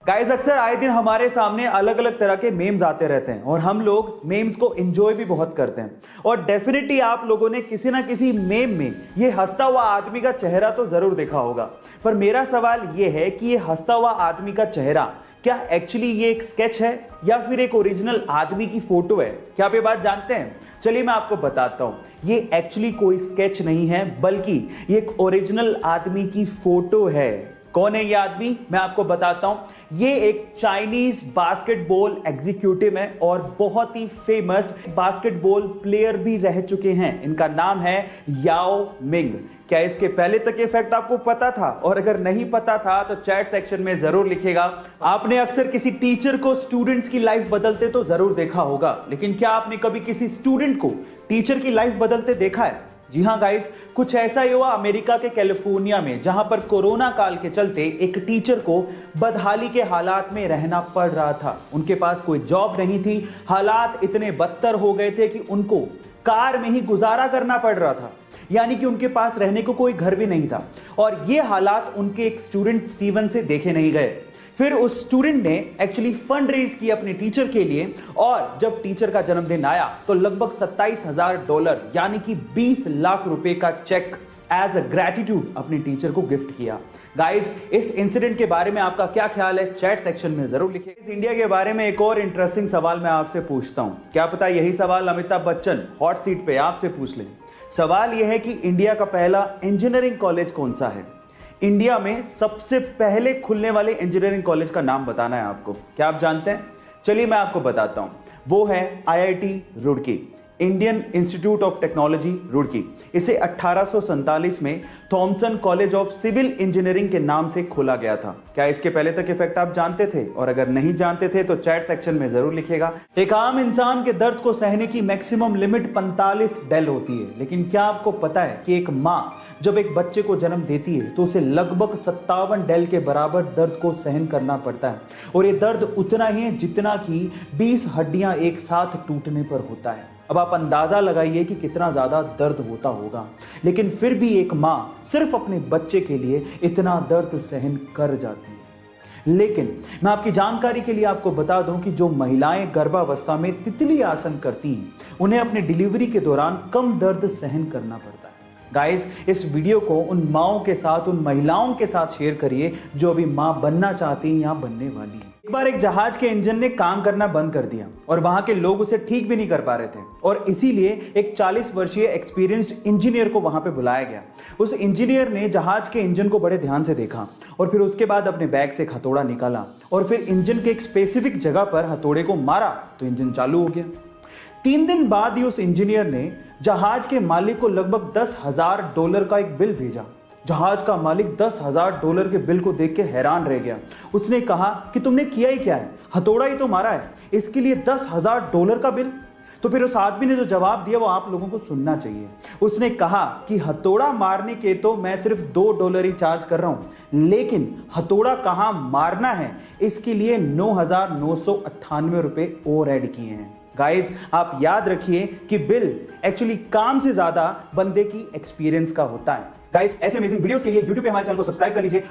Guys अक्सर आए दिन हमारे सामने अलग अलग तरह के मेम्स आते रहते हैं और हम लोग मेम्स को एंजॉय भी बहुत करते हैं। और डेफिनेटली आप लोगों ने किसी ना किसी मेम में ये हंसता हुआ आदमी का चेहरा तो जरूर देखा होगा। पर मेरा सवाल ये है कि ये हंसता हुआ आदमी का चेहरा क्या एक्चुअली ये एक स्केच है या फिर एक ओरिजिनल आदमी की फोटो है? क्या आप ये बात जानते हैं? चलिए मैं आपको बताता हूं। ये एक्चुअली कोई स्केच नहीं है, बल्कि ये एक ओरिजिनल आदमी की फोटो है। कौन है ये आदमी? मैं आपको बताता हूं। ये एक चाइनीज बास्केटबॉल एग्जीक्यूटिव है और बहुत ही फेमस बास्केटबॉल प्लेयर भी रह चुके हैं। इनका नाम है याओ मिंग। क्या इसके पहले तक ये फैक्ट आपको पता था? और अगर नहीं पता था तो चैट सेक्शन में जरूर लिखेगा। आपने अक्सर किसी टीचर को स्टूडेंट्स की लाइफ बदलते तो जरूर देखा होगा, लेकिन क्या आपने कभी किसी स्टूडेंट को टीचर की लाइफ बदलते देखा है? जी हां गाइस, कुछ ऐसा ही हुआ अमेरिका के कैलिफोर्निया में, जहां पर कोरोना काल के चलते एक टीचर को बदहाली के हालात में रहना पड़ रहा था। उनके पास कोई जॉब नहीं थी। हालात इतने बदतर हो गए थे कि उनको कार में ही गुजारा करना पड़ रहा था, यानी कि उनके पास रहने को कोई घर भी नहीं था। और ये हालात उनके एक स्टूडेंट स्टीवन से देखे नहीं गए। फिर उस स्टूडेंट ने एक्चुअली फंड रेज किया अपने टीचर के लिए, और जब टीचर का जन्मदिन आया तो लगभग $27,000 यानी कि 20 लाख रुपए का चेक एज अ ग्रेटिट्यूड अपने टीचर को गिफ्ट किया। गाइस, इस इंसिडेंट के बारे में आपका क्या ख्याल है? चैट सेक्शन में जरूर लिखिए। इस इंडिया के बारे में एक और इंटरेस्टिंग सवाल मैं आपसे पूछता हूं। क्या पता यही सवाल अमिताभ बच्चन हॉट सीट पे आपसे पूछ लें। सवाल यह है कि इंडिया का पहला इंजीनियरिंग कॉलेज कौन सा है? इंडिया में सबसे पहले खुलने वाले इंजीनियरिंग कॉलेज का नाम बताना है आपको। क्या आप जानते हैं? चलिए मैं आपको बताता हूं। वो है IIT Roorkee, Indian Institute of Technology Roorkee. इसे 1847 में Thomson College of Civil Engineering के नाम से खोला गया था। क्या इसके पहले तक इफेक्ट आप जानते थे? और अगर नहीं जानते थे तो चैट सेक्शन में जरूर लिखिएगा। एक आम इंसान के दर्द को सहने की मैक्सिमम लिमिट 45 डेल होती है, लेकिन क्या आपको पता है कि एक मां जब एक बच्चे को जन्म देती है तो उसे लगभग 57 डेल के बराबर दर्द को सहन करना पड़ता है। और ये दर्द उतना ही है जितना कि 20 हड्डियां एक साथ टूटने पर होता है। अब आप अंदाजा लगाइए कि कितना ज्यादा दर्द होता होगा, लेकिन फिर भी एक मां सिर्फ अपने बच्चे के लिए इतना दर्द सहन कर जाती है। लेकिन मैं आपकी जानकारी के लिए आपको बता दूं कि जो महिलाएं गर्भावस्था में तितली आसन करती हैं, उन्हें अपने डिलीवरी के दौरान कम दर्द सहन करना पड़ता है। गाइस, इस वीडियो को उन माओं के साथ, उन महिलाओं के साथ शेयर करिए जो अभी मां बनना चाहती हैं या बनने वाली हैं। एक बार एक जहाज के इंजन ने काम करना बंद कर दिया और वहां के लोग उसे ठीक भी नहीं कर पा रहे थे, और इसीलिए एक 40 वर्षीय एक्सपीरियंस्ड इंजीनियर को वहां पे बुलाया गया। उस इंजीनियर ने जहाज के इंजन को बड़े ध्यान से देखा और फिर उसके बाद अपने बैग से एक हथौड़ा निकाला और फिर इंजन के एक स्पेसिफिक जगह पर हथौड़े को मारा तो इंजन चालू हो गया। 3 दिन बाद ही उस इंजीनियर ने जहाज के मालिक को लगभग $10,000 का एक बिल भेजा। जहाज का मालिक $10,000 के बिल को देख के हैरान रह गया। उसने कहा कि तुमने किया ही क्या है? हथौड़ा ही तो मारा है, इसके लिए $10,000 का बिल? तो फिर उस आदमी ने जो जवाब दिया वो आप लोगों को सुनना चाहिए। उसने कहा कि हथौड़ा मारने के तो मैं सिर्फ $2 ही चार्ज कर रहा हूं, लेकिन हथौड़ा कहां मारना है इसके लिए 9,998 रुपए और ऐड किए हैं। गाइस, आप याद रखिए कि बिल एक्चुअली काम से ज्यादा बंदे की एक्सपीरियंस का होता है। गाइस, ऐसे अमेजिंग वीडियोस के लिए YouTube पे हमारे चैनल को सब्सक्राइब कर लीजिए।